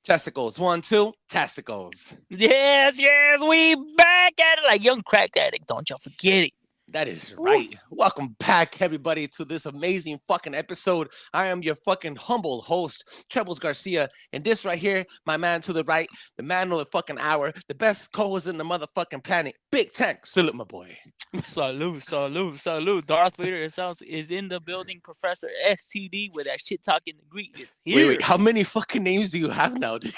Testicles. 1, 2, testicles. Yes, we back at it like young crack addict. Don't y'all forget it. That is right. Ooh. Welcome back, everybody, to this amazing fucking episode. I am your fucking humble host, Trebles Garcia, and this right here, my man to the right, the man of the fucking hour, the best co-host in the motherfucking planet, Big Tank. Salute, my boy. Salute. Darth Vader himself is in the building. Professor STD with that shit talking the Greek is here. Wait, how many fucking names do you have now, dude?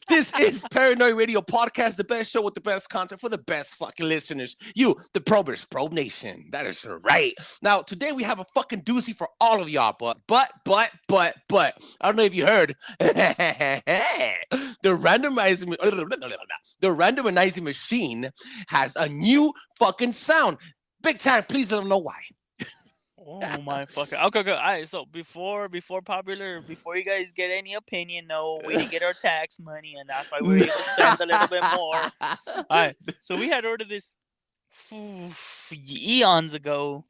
This is Paranoid Radio Podcast, the best show with the best content for the best fucking listeners. You, the probers, Probe Nation. That is right. Now, today we have a fucking doozy for all of y'all, but, I don't know if you heard. The randomizing machine has a new fucking sound. Big Time, please let them know why. Oh my fucking okay. All right, so before you guys get any opinion, no, we didn't get our tax money, and that's why we're able to spend a little bit more. All right, so we had ordered this eons ago,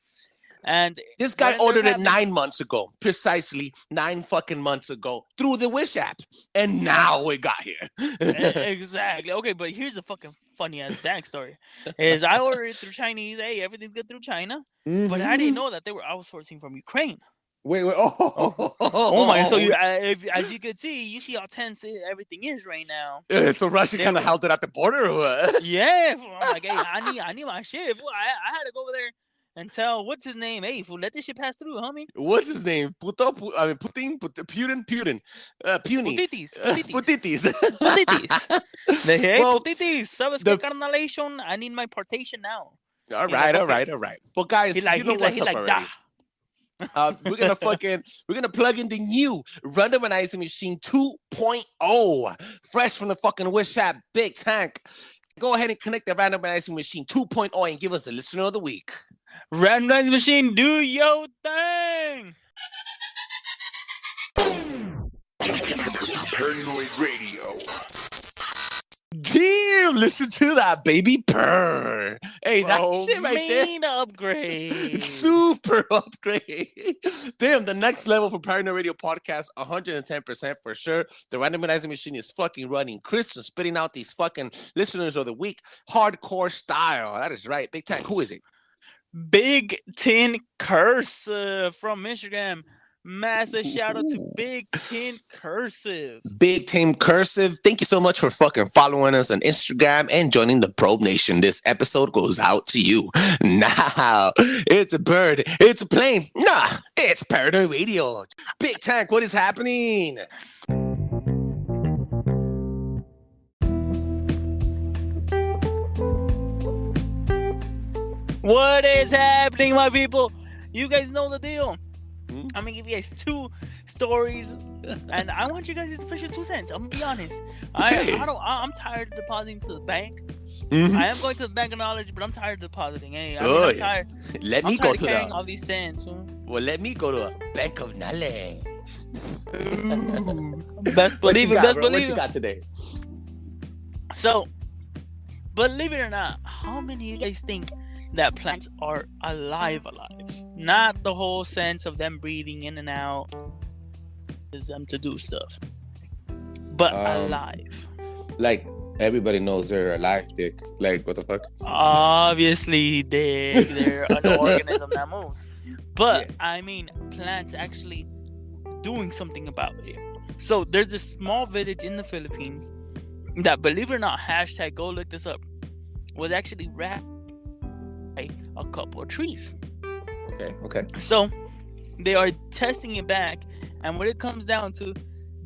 and this guy ordered it 9 months ago, precisely 9 fucking months ago, through the Wish app, and now we got here. Exactly. Okay, but here's a fucking funny ass backstory: is I ordered it through Chinese. Hey, everything's good through China, but I didn't know that they were outsourcing from Ukraine. Wait. Oh my! So as you can see, you see how tense everything is right now. So Russia kind of held it at the border, or what? Yeah, I'm like, hey, I need my shit. I had to go over there and tell what's his name. Hey, fool, let this shit pass through, homie. What's his name? Putin. Puny. Putitis. Hey, well, Putitis. ¿Sabes qué, carnalation? I need my partition now. All right. Well, guys, you know what's up already. We're gonna plug in the new randomizing machine 2.0, fresh from the fucking Wish app. Big Tank, go ahead and connect the randomizing machine 2.0 and give us the listener of the week. Randomizing machine, do your thing. Paranoid Radio. Damn, listen to that, baby. Purr. Hey, that shit right there. Upgrade. Super upgrade. Damn, the next level for Paranoid Radio Podcast, 110% for sure. The randomizing machine is fucking running crisp and spitting out these fucking listeners of the week, hardcore style. That is right. Big Tank, who is it? Big Tin Curse from Instagram. Massive shout out to Big Tin Cursive. Big Tin Cursive, thank you so much for fucking following us on Instagram and joining the Probe Nation. This episode goes out to you. Now, it's a bird, it's a plane. Nah, it's Paranoid Radio. Big Tank, what is happening? What is happening, my people? You guys know the deal. I'm gonna give you guys 2 stories, and I want you guys' official 2 cents. I'm gonna be honest. Okay. I'm tired of depositing to the bank. Mm-hmm. I am going to the bank of knowledge, but I'm tired of depositing. Hey, I'm tired. Let me go to carrying all these cents. Well, let me go to a bank of knowledge. Best believe it. What you got today? So, believe it or not, how many of you guys think that plants are alive? Not the whole sense of them breathing in and out, is them to do stuff, but alive. Like everybody knows they're alive, dick. Like what the fuck? Obviously, dick. They're an organism that moves. But yeah. I mean, plants actually doing something about it. So there's this small village in the Philippines that, believe it or not, hashtag go look this up, was actually wrapped by a couple of trees. Okay. So they are testing it back, and when it comes down to,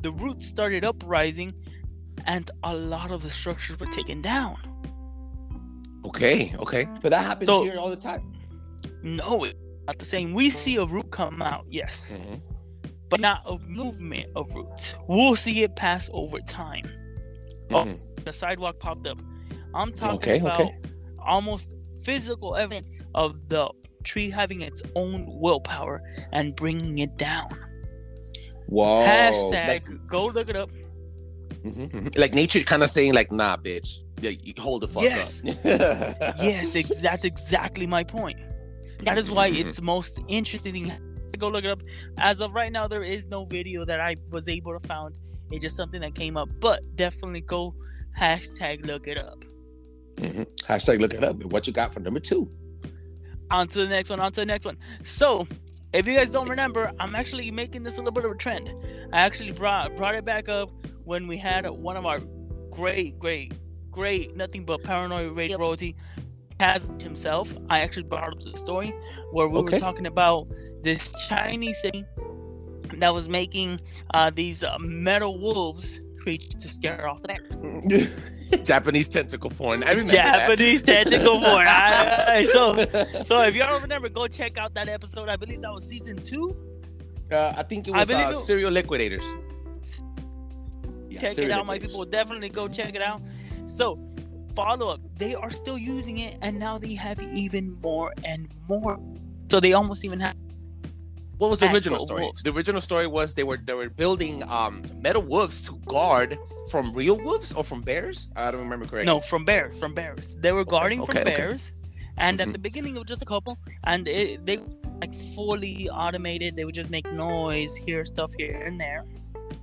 the roots started uprising, and a lot of the structures were taken down. Okay. But that happens here all the time. No, it's not the same. We see a root come out, yes, but not a movement of roots. We'll see it pass over time. The sidewalk popped up. I'm talking about almost physical evidence of the tree having its own willpower and bringing it down. Whoa. Hashtag go look it up. Like nature kind of saying like, nah, bitch. Yeah, you hold the fuck up. Yes, that's exactly my point. That is why it's most interesting. Go look it up. As of right now, there is no video that I was able to find. It's just something that came up. But definitely go hashtag look it up. Hashtag look it up. What you got for number 2? On to the next one. So, if you guys don't remember, I'm actually making this a little bit of a trend. I actually brought it back up when we had one of our great, nothing but paranoid radio royalty, Kaz himself. I actually brought up the story where we were talking about this Chinese city that was making these metal wolves creatures to scare off the bear. Japanese tentacle porn. I remember Japanese tentacle porn. So if y'all remember, go check out that episode. I believe that was season 2. I think it was Serial Liquidators. Check it out, my people. Definitely go check it out. So, follow up. They are still using it, and now they have even more and more. So they almost even have. What was the original story? Wolves. The original story was they were building metal wolves to guard from real wolves or from bears. I don't remember correctly. No, from bears. They were guarding from bears, and at the beginning it was just a couple, and they like fully automated. They would just make noise, hear stuff here and there.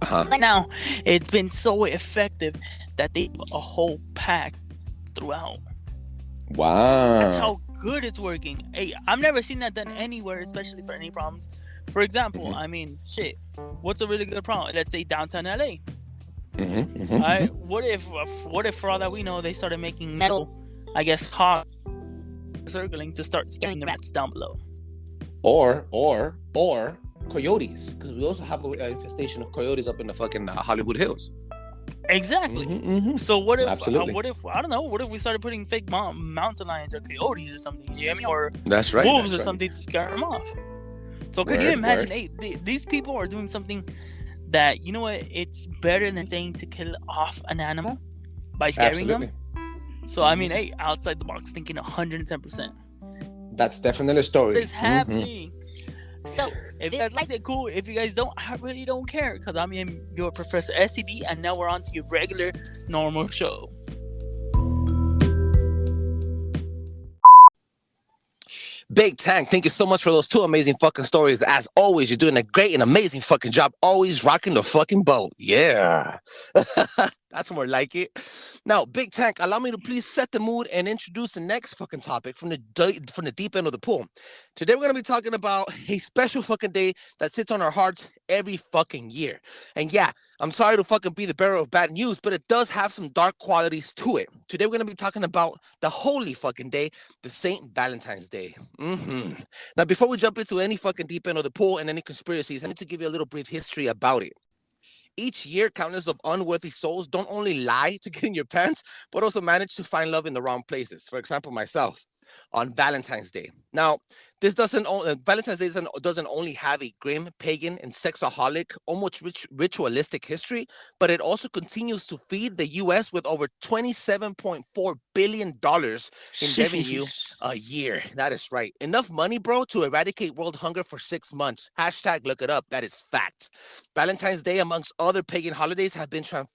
But now it's been so effective that they put a whole pack throughout. Wow, that's how good it's working. Hey, I've never seen that done anywhere, especially for any problems. For example, I mean, shit. What's a really good problem? Let's say downtown LA. Alright, what if for all that we know they started making metal, I guess, hot circling to start scaring the rats down below. Or coyotes, because we also have an infestation of coyotes up in the fucking Hollywood Hills. Exactly. So what if I don't know, what if we started putting fake mountain lions or coyotes or something, you know what I mean? Or wolves or something to scare them off. So could you imagine, hey, these people are doing something that, you know what, it's better than saying to kill off an animal by scaring them. So I mean, hey, outside the box thinking 110%. That's definitely a story. It's happening. So, if you guys like it, cool. If you guys don't, I really don't care, because I'm your Professor SCD, and now we're on to your regular, normal show. Big Tank, thank you so much for those 2 amazing fucking stories. As always, you're doing a great and amazing fucking job. Always rocking the fucking boat. Yeah. That's more like it. Now, Big Tank, allow me to please set the mood and introduce the next fucking topic from the deep end of the pool. Today, we're going to be talking about a special fucking day that sits on our hearts every fucking year. And yeah, I'm sorry to fucking be the bearer of bad news, but it does have some dark qualities to it. Today, we're going to be talking about the holy fucking day, the St. Valentine's Day. Now, before we jump into any fucking deep end of the pool and any conspiracies, I need to give you a little brief history about it. Each year, countless of unworthy souls don't only lie to get in your pants, but also manage to find love in the wrong places. For example, myself, on Valentine's Day. Now, this Valentine's Day doesn't only have a grim, pagan, and sexaholic, almost ritualistic history, but it also continues to feed the U.S. with over $27.4 billion in revenue a year. That is right. Enough money, bro, to eradicate world hunger for 6 months. Hashtag look it up. That is fact. Valentine's Day, amongst other pagan holidays, have been transformed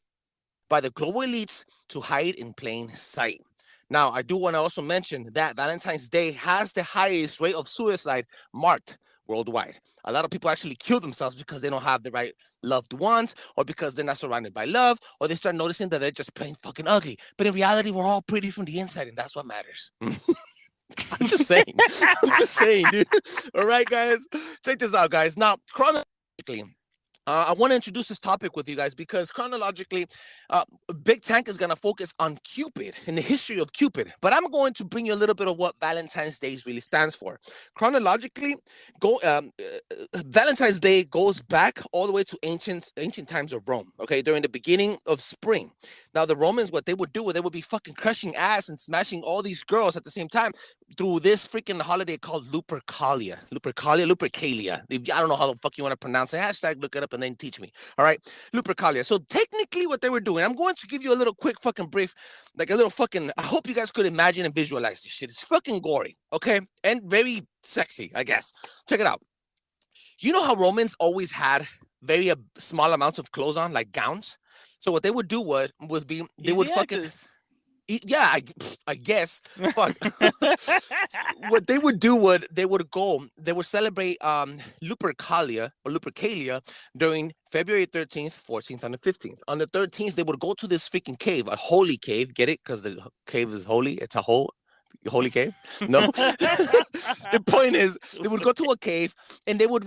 by the global elites to hide in plain sight. Now, I do want to also mention that Valentine's Day has the highest rate of suicide marked worldwide. A lot of people actually kill themselves because they don't have the right loved ones, or because they're not surrounded by love, or they start noticing that they're just plain fucking ugly. But in reality, we're all pretty from the inside, and that's what matters. I'm just saying. Dude. All right, guys. Check this out, guys. Now, chronologically, I want to introduce this topic with you guys because chronologically, Big Tank is going to focus on Cupid and the history of Cupid. But I'm going to bring you a little bit of what Valentine's Day really stands for. Chronologically, Valentine's Day goes back all the way to ancient times of Rome, okay, during the beginning of spring. Now, the Romans, what they would do, they would be fucking crushing ass and smashing all these girls at the same time through this freaking holiday called Lupercalia. I don't know how the fuck you want to pronounce it. Hashtag look it up and then teach me. All right, Lupercalia. So technically, what they were doing, I'm going to give you a little quick fucking brief, like a little fucking. I hope you guys could imagine and visualize this shit. It's fucking gory, okay, and very sexy, I guess. Check it out. You know how Romans always had very small amounts of clothes on, like gowns. So what they would do was be they would fucking. Yeah, I guess. Fuck. What they would do they would celebrate Lupercalia or Lupercalia during February 13th, 14th, and the 15th. On the 13th, they would go to this freaking cave, a holy cave. Get it? Because the cave is holy. It's a holy cave. No. The point is, they would go to a cave and they would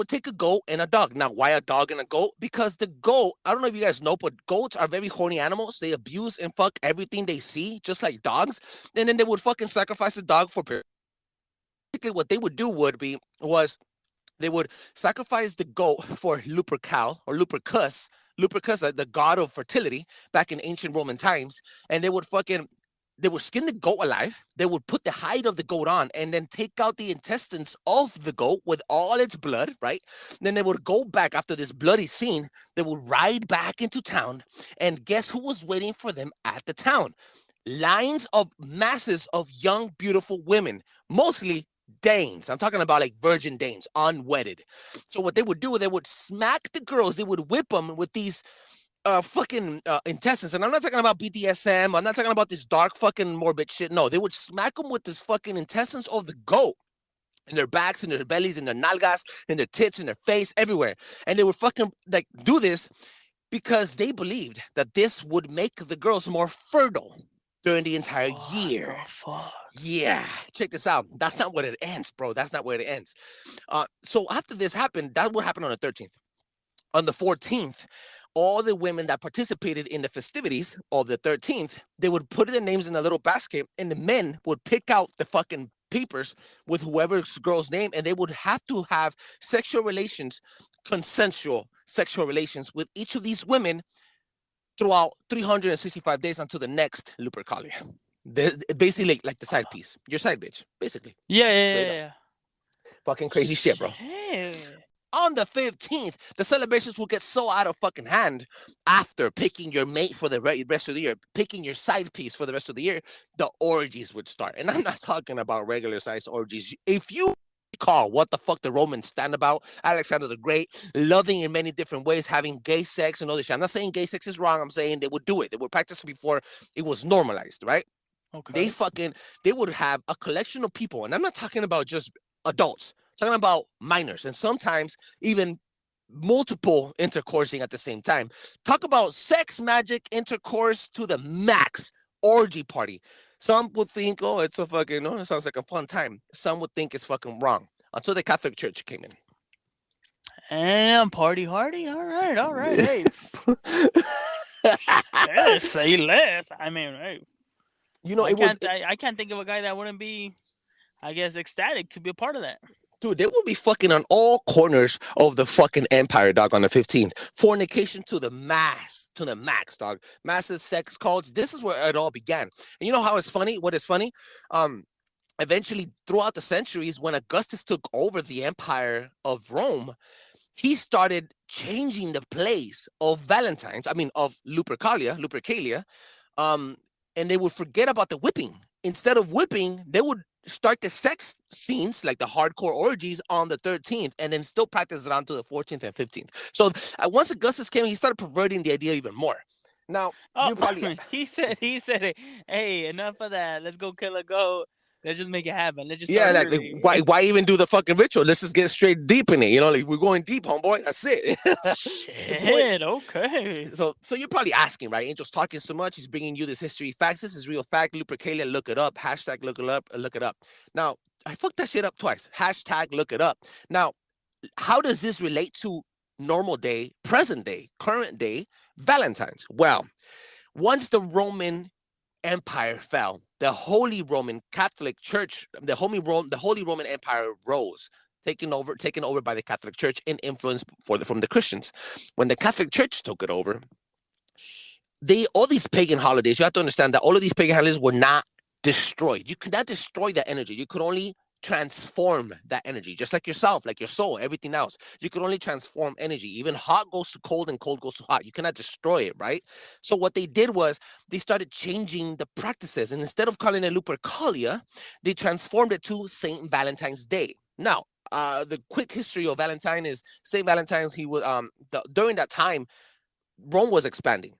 take a goat and a dog. Now, why a dog and a goat? Because the goat, I don't know if you guys know, but goats are very horny animals. They abuse and fuck everything they see, just like dogs. And then they would fucking sacrifice a dog for. Basically, what they would do was they would sacrifice the goat for Lupercal or Lupercus, the god of fertility back in ancient Roman times, and they would skin the goat alive. They would put the hide of the goat on and then take out the intestines of the goat with all its blood, right? Then they would go back after this bloody scene. They would ride back into town. And guess who was waiting for them at the town? Masses of young, beautiful women, mostly Danes. I'm talking about like virgin Danes, unwedded. So what they would do, they would smack the girls. They would whip them with these fucking intestines. And I'm not talking about BDSM. I'm not talking about this dark fucking morbid shit. No, they would smack them with this fucking intestines of the goat in their backs, in their bellies, in their nalgas, in their tits, in their face, everywhere. And they would fucking like do this because they believed that this would make the girls more fertile during the entire year. Fuck? Yeah, check this out. That's not where it ends, bro. That's not where it ends. So after this happened, that would happen on the 13th. On the 14th, all the women that participated in the festivities of the 13th, they would put their names in a little basket, and the men would pick out the fucking papers with whoever's girl's name, and they would have to have consensual sexual relations with each of these women throughout 365 days until the next Lupercalia. Basically like the side piece, your side bitch, basically. Yeah. Fucking crazy shit, bro. On the 15th, the celebrations will get so out of fucking hand after picking your mate for the rest of the year, picking your side piece for the rest of the year, the orgies would start. And I'm not talking about regular size orgies. If you recall what the fuck the Romans stand about, Alexander the Great, loving in many different ways, having gay sex and all this shit. I'm not saying gay sex is wrong. I'm saying they would do it. They would practice it before it was normalized, right? Okay. They would have a collection of people. And I'm not talking about just adults. Talking about minors and sometimes even multiple intercoursing at the same time. Talk about sex, magic, intercourse to the max, orgy party. Some would think, oh, it's a fucking, it sounds like a fun time. Some would think it's fucking wrong until the Catholic Church came in. And party hardy. All right. Hey. Say less. I mean, hey. I can't think of a guy that wouldn't be, I guess, ecstatic to be a part of that. Dude, they will be fucking on all corners of the fucking empire, dog, on the 15th. Fornication to the max, dog. Massive sex cults. This is where it all began. And you know how it's funny? What is funny? Eventually, throughout the centuries, when Augustus took over the empire of Rome, he started changing the place of Lupercalia, and they would forget about the whipping. Instead of whipping, they would start the sex scenes, like the hardcore orgies, on the 13th, and then still practice it on to the 14th and 15th. So once Augustus came, he started perverting the idea even more. Now, he said, hey, enough of that. Let's go kill a goat. Let's just make it happen. Let's just why even do the fucking ritual? Let's just get straight deep in it. Like, we're going deep, homeboy. That's it. Shit, okay. So you're probably asking, right? Angel's talking so much. He's bringing you this history facts. This is real fact. Lupercalia, look it up. Hashtag look it up. Now, I fucked that shit up twice. Hashtag look it up. Now, how does this relate to normal day, present day, current day, Valentine's? Well, once the Roman Empire fell, the Holy Roman Catholic Church, the Holy Roman Empire rose, taken over by the Catholic Church and influenced from the Christians. When the Catholic Church took it over, all these pagan holidays, you have to understand that all of these pagan holidays were not destroyed. You could not destroy that energy. You could only transform that energy, just like yourself, like your soul, everything else. You can only transform energy. Even hot goes to cold and cold goes to hot. You cannot destroy it, right? So what they did was they started changing the practices, and instead of calling it Lupercalia, they transformed it to Saint Valentine's Day. Now, the quick history of Valentine is Saint Valentine's. He was during that time, Rome was expanding.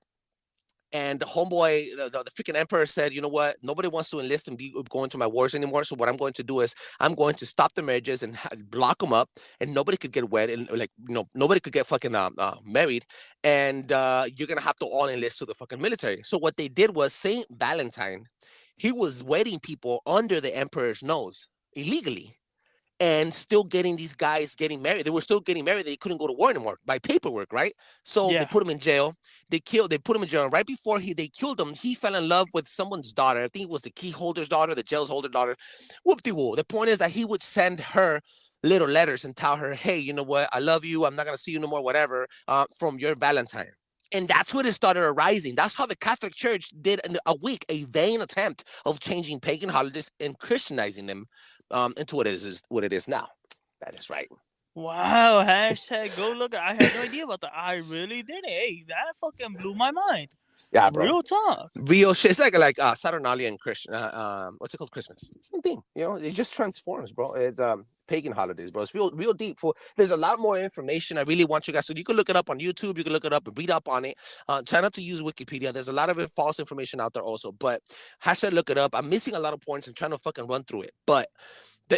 And the homeboy, the freaking emperor said, you know what? Nobody wants to enlist and be going to my wars anymore. So what I'm going to do is I'm going to stop the marriages and block them up, and nobody could get wed, and like nobody could get fucking married, and you're gonna have to all enlist to the fucking military. So what they did was Saint Valentine, he was wedding people under the emperor's nose illegally, and still getting these guys getting married. They were still getting married. They couldn't go to war anymore by paperwork, right? So they Yeah. put him in jail. They put him in jail. And right before they killed him, he fell in love with someone's daughter. I think it was the key holder's daughter, the jail's holder daughter. Whoop-de-woo. The point is that he would send her little letters and tell her, hey, you know what? I love you. I'm not going to see you no more, whatever, from your Valentine. And that's when it started arising. That's how the Catholic Church did in a week a vain attempt of changing pagan holidays and Christianizing them into what it is now. That is right. Wow. Hashtag go look. I had no idea about that. I really did. Hey, that fucking blew my mind. Yeah, bro. Real talk. Real shit. It's like Saturnalia and Christian. What's it called? Christmas. Same thing. You know, it just transforms, bro. It's pagan holidays, bro. It's real deep. There's a lot more information. I really want you guys. So you can look it up on YouTube. You can look it up and read up on it. Try not to use Wikipedia. There's a lot of false information out there also. But hashtag look it up. I'm missing a lot of points. I'm trying to fucking run through it. But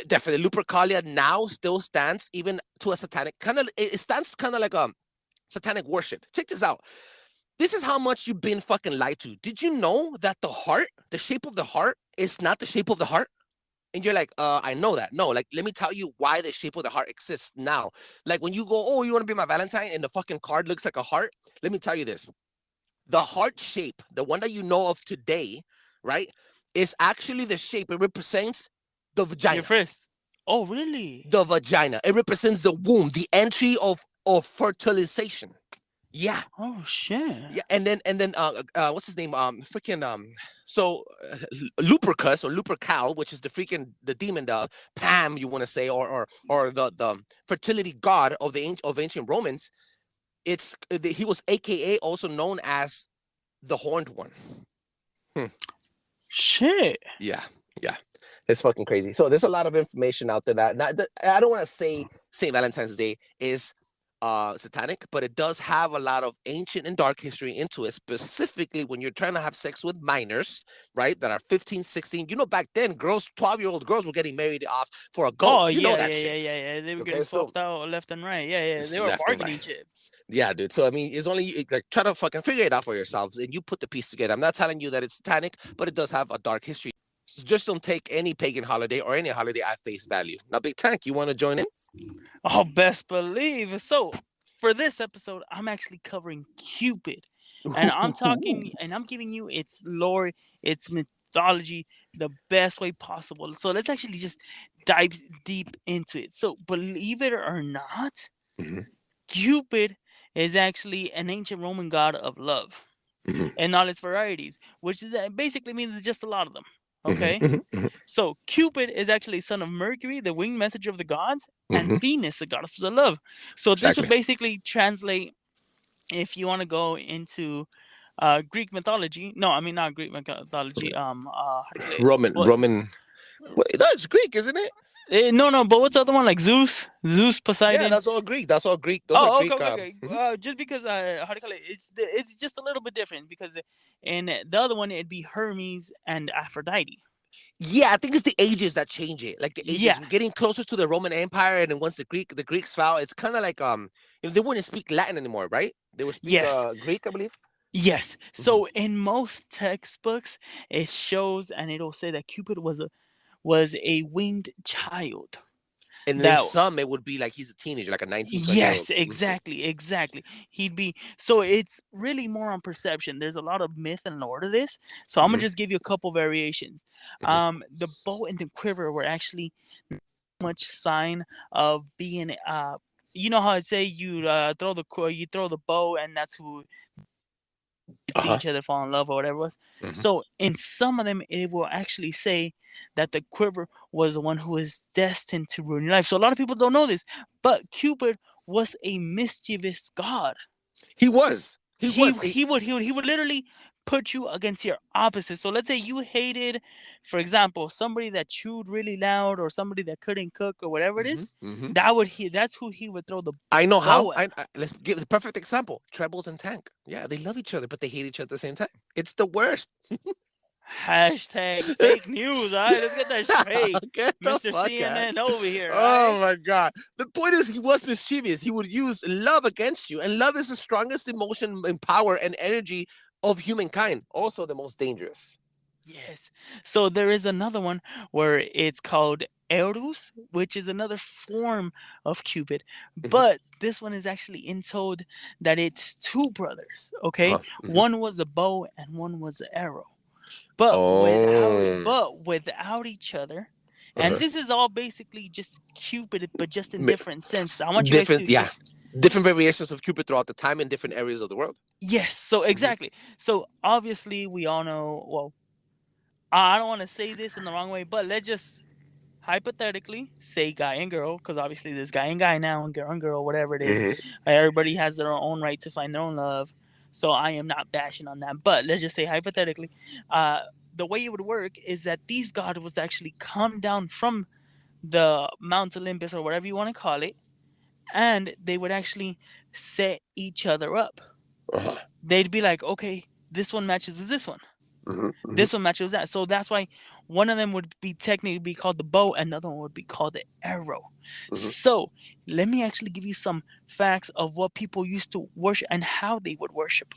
definitely Lupercalia now still stands even to a satanic kind of. It stands kind of like a satanic worship. Check this out. This is how much you've been fucking lied to. Did you know that the heart, the shape of the heart, is not the shape of the heart? And you're like, I know that. No, like, let me tell you why the shape of the heart exists now. Like, when you go, oh, you want to be my Valentine, and the fucking card looks like a heart. Let me tell you this. The heart shape, the one that you know of today, right, is actually the shape. It represents the vagina. Your first. Oh, really? The vagina. It represents the womb, the entry of fertilization. Yeah. Oh shit. Yeah, and then what's his name? So Lupercus or Lupercal, which is the demon, the Pam, you want to say, or the fertility god of ancient Romans. He was AKA also known as the Horned One. Shit. Yeah. It's fucking crazy. So there's a lot of information out there that I don't want to say St. Valentine's Day is satanic, but it does have a lot of ancient and dark history into it, specifically when you're trying to have sex with minors, right, that are 15, 16. You know, back then, girls, 12-year-old girls were getting married off for a goat. Oh, you yeah, know that yeah, shit. yeah. They were getting swapped out left and right. Yeah. They were bargaining chips. Yeah, dude. So, I mean, it's only, like, try to fucking figure it out for yourselves, and you put the piece together. I'm not telling you that it's satanic, but it does have a dark history. So just don't take any pagan holiday or any holiday at face value. Now, Big Tank, you want to join in? Oh, best believe. So, for this episode, I'm actually covering Cupid. And I'm talking, and I'm giving you its lore, its mythology, the best way possible. So let's actually just dive deep into it. So believe it or not, Cupid is actually an ancient Roman god of love and all its varieties, which basically means there's just a lot of them. Okay? So Cupid is actually son of Mercury, the winged messenger of the gods, and Venus, the goddess of love. So this would basically translate, if you want to go into Greek mythology. No, I mean not Greek mythology. How do you say it? Roman. That's Greek, isn't it? No, but what's the other one? Like Zeus, Poseidon. Yeah, that's all Greek. Those are Greek. Okay. Just because how do you call it? It's just a little bit different because in the other one it'd be Hermes and Aphrodite. Yeah, I think it's the ages that change it. Like the ages, getting closer to the Roman Empire, and then once the Greeks fell, it's kind of like they wouldn't speak Latin anymore, right? They would speak Greek, I believe. Yes. So in most textbooks, it shows and it'll say that Cupid was a winged child. And then some, it would be like he's a teenager, like a 19, 20 Yes, exactly. He'd be, so it's really more on perception. There's a lot of myth and lore to this. So I'm going to just give you a couple variations. The bow and the quiver were actually much sign of being, you know how I'd say you throw the bow and that's who see Uh-huh. each other fall in love or whatever it was. Hmm. So in some of them, it will actually say that the quiver was the one who is destined to ruin your life. So a lot of people don't know this, but Cupid was a mischievous god. He was. He he was. he would he would he would literally put you against your opposite. So let's say you hated, for example, somebody that chewed really loud or somebody that couldn't cook or whatever it Hmm. is. Hmm. That's who he would throw the I know how. bow at. Let's give the perfect example. Trebles and Tank. Yeah, they love each other, but they hate each other at the same time. It's the worst. Hashtag fake news. All right, let's get that straight. Get the Mr. fuck out. CNN over here. All Oh right. my God. The point is, he was mischievous. He would use love against you. And love is the strongest emotion and power and energy of humankind. Also, the most dangerous. Yes. So there is another one where it's called Eros, which is another form of Cupid. Hmm. But this one is actually told that it's two brothers. Okay. Uh-huh. Hmm. One was a bow and one was an arrow. But Oh. without each other. And Uh-huh. this is all basically just Cupid, but just in different sense. I want you guys Different, to yeah. just Different variations of Cupid throughout the time in different areas of the world. yes. So Hmm. exactly. So obviously we all know. Well, I don't want to say this in the wrong way, but let's just hypothetically say guy and girl, because obviously there's guy now and girl, whatever it is. Hmm. Everybody has their own right to find their own love. So I am not bashing on that. But let's just say hypothetically, uh, the way it would work is that these gods was actually come down from the Mount Olympus or whatever you want to call it, and they would actually set each other up. Uh-huh. They'd be like, okay, this one matches with this one. Hmm. Hmm. This one matches that. So that's why one of them would be technically be called the bow, and another one would be called the arrow. Hmm. So let me actually give you some facts of what people used to worship and how they would worship.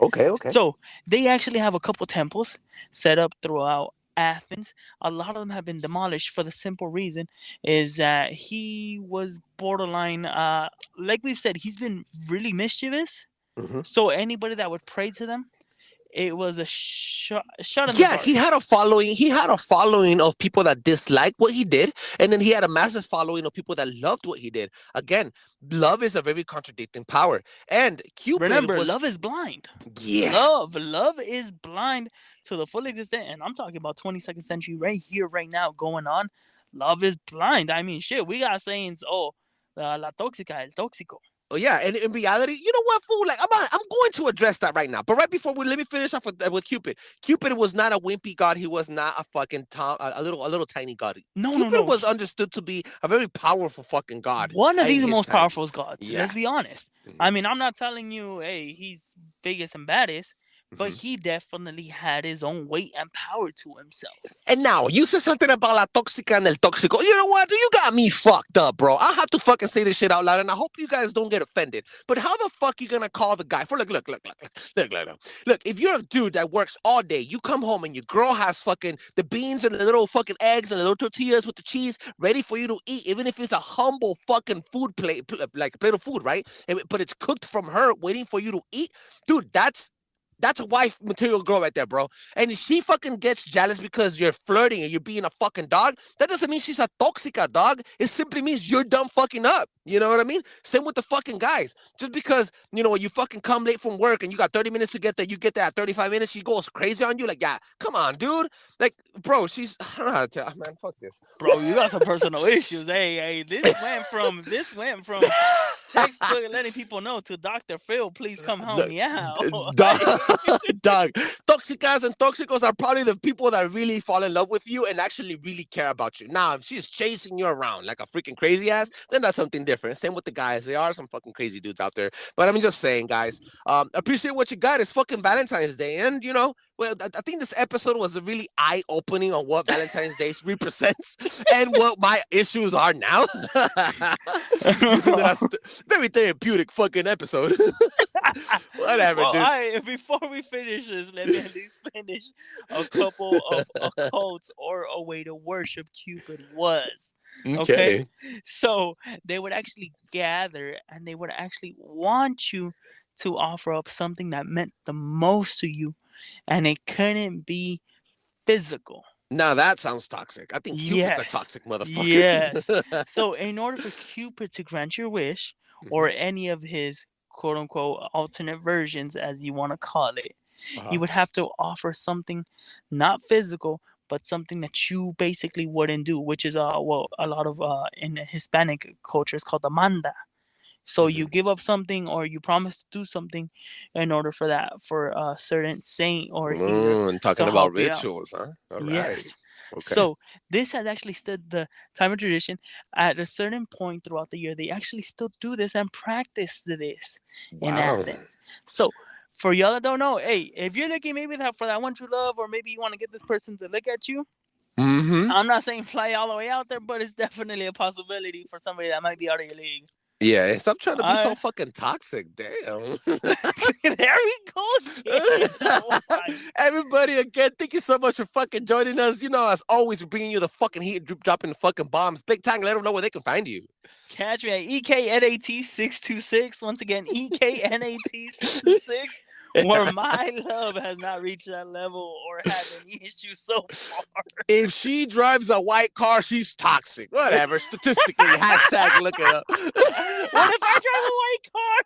Okay, okay. So they actually have a couple temples set up throughout Athens. A lot of them have been demolished for the simple reason is that he was borderline, like we've said, he's been really mischievous. Hmm. So anybody that would pray to them, it was a shot in the Yeah, dark. he had a following. He had a following of people that disliked what he did, and then he had a massive following of people that loved what he did. Again, love is a very contradicting power, and Cupid Remember, was, love is blind. yeah. Love is blind to the full extent, and I'm talking about 22nd century right here, right now, going on. Love is blind. I mean, shit, we got sayings. Oh, la tóxica, el tóxico. Oh, yeah, and in reality, you know what, fool? Like, I'm going to address that right now. But right before let me finish off with Cupid. Cupid was not a wimpy god. He was not a fucking a little tiny god. No, no, Cupid no. was understood to be a very powerful fucking god. One of in these his most time. powerful gods. Yeah. Let's be honest. I mean, I'm not telling you, hey, he's biggest and baddest, but he definitely had his own weight and power to himself. And now, you said something about la tóxica and el tóxico. You know what? You got me fucked up, bro. I have to fucking say this shit out loud, and I hope you guys don't get offended. But how the fuck you gonna call the guy for, look, if you're a dude that works all day, you come home and your girl has fucking the beans and the little fucking eggs and the little tortillas with the cheese ready for you to eat, even if it's a humble fucking food plate, like a plate of food, right? But it's cooked from her, waiting for you to eat. Dude, that's a wife material girl right there, bro. And she fucking gets jealous because you're flirting and you're being a fucking dog. That doesn't mean she's a toxica, dog. It simply means you're done fucking up. You know what I mean? Same with the fucking guys. Just because, you fucking come late from work and you got 30 minutes to get there, you get there at 35 minutes, she goes crazy on you. Like, yeah, come on, dude. Like, bro, I don't know how to tell. Man, fuck this. Bro, you got some personal issues. Hey, this went from textbook letting people know to Dr. Phil, please come help me out. Dog. Toxicas and toxicos are probably the people that really fall in love with you and actually really care about you. Now, if she's chasing you around like a freaking crazy ass, then that's something different. Same with the guys. There are some fucking crazy dudes out there. But I'm just saying, guys, appreciate what you got. It's fucking Valentine's Day. And, well, I think this episode was really eye-opening on what Valentine's Day represents and what my issues are now. Very therapeutic fucking episode. Whatever, well, dude. All right, before we finish this, let me at least finish a couple of occults or a way to worship Cupid was. Okay? So they would actually gather and they would actually want you to offer up something that meant the most to you, and it couldn't be physical. Now that sounds toxic. I think Cupid's a toxic motherfucker. Yes. So in order for Cupid to grant your wish or any of his quote unquote alternate versions, as you want to call it, you Uh-huh. would have to offer something not physical, but something that you basically wouldn't do, which is well, a lot of in Hispanic culture is called demanda. So you Mhm. give up something or you promise to do something in order for that, for a certain saint or healer Mm, to talking about help you out. rituals, huh? All right. Yes. Okay. So this has actually stood the time and tradition. At a certain point throughout the year, they actually still do this and practice this in Wow. Athens. So for y'all that don't know, hey, if you're looking maybe that for that one true love, or maybe you want to get this person to look at you, Mm-hmm. I'm not saying fly all the way out there, but it's definitely a possibility for somebody that might be out of your league. Yeah, stop trying to be so All fucking toxic. Damn. right. There we go again. Oh my. Everybody, again, thank you so much for fucking joining us. You know, as always, we're bringing you the fucking heat, dropping the fucking bombs. Big Tang, let them know where they can find you. Catch me at EKNAT626. Once again, EKNAT626. Where my love has not reached that level or had any issues so far. If she drives a white car, she's toxic. Whatever. Statistically, hashtag look it up. What if I drive a white car?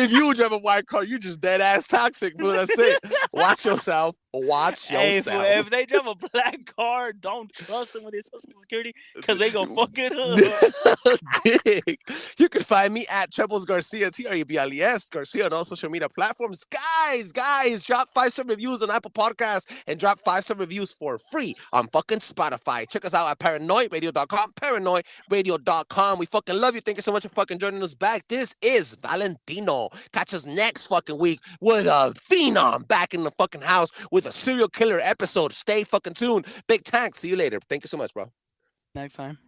If you drive a white car, you just dead ass toxic, bro. That's it. Watch yourself. Watch Hey, yourself. if they drive a black car, don't trust them with their social security because they gonna fuck it up. Dick. You can find me at Trebles Garcia, Trebles Garcia on all social media platforms. Guys, drop 5-star reviews on Apple Podcasts and drop 5-star reviews for free on fucking Spotify. Check us out at paranoidradio.com, paranoidradio.com. We fucking love you. Thank you so much for fucking joining us back. This is Valentino. Catch us next fucking week with a phenom back in the fucking house with a serial killer episode. Stay fucking tuned. Big Tank. See you later. Thank you so much, bro. Next time.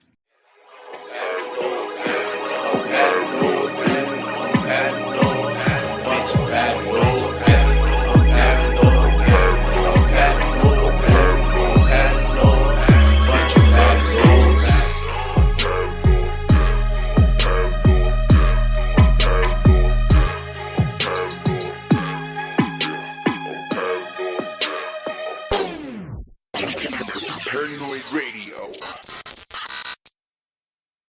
Paranoid Radio.